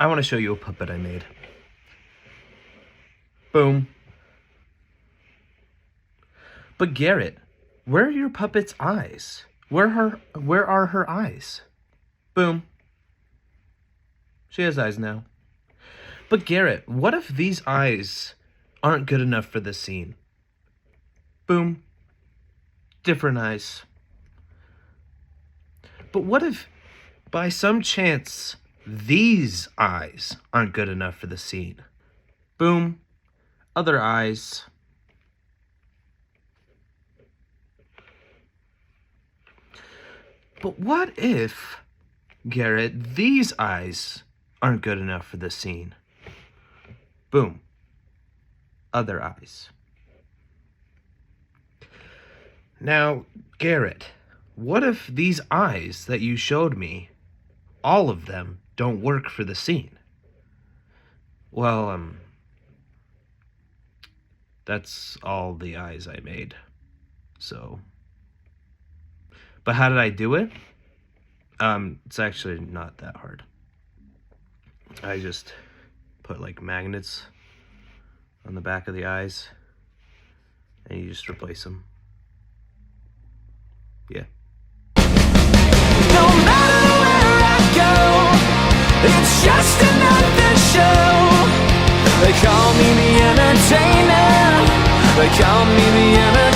I want to show you a puppet I made. Boom. But Garrett, where are your puppet's eyes? Where are her eyes? Boom. She has eyes now. But Garrett, what if these eyes aren't good enough for this scene? Boom. Different eyes. But what if, by some chance, these eyes aren't good enough for the scene? Boom. Other eyes. But what if, Garrett, these eyes aren't good enough for the scene? Boom. Other eyes. Now, Garrett, what if these eyes that you showed me, all of them, don't work for the scene? Well, that's all the eyes I made. So, but how did I do it? It's actually not that hard. I just put like magnets on the back of the eyes and you just replace them. Yeah. No matter where I go, it's just another show. They call me the entertainer. They call me the entertainer.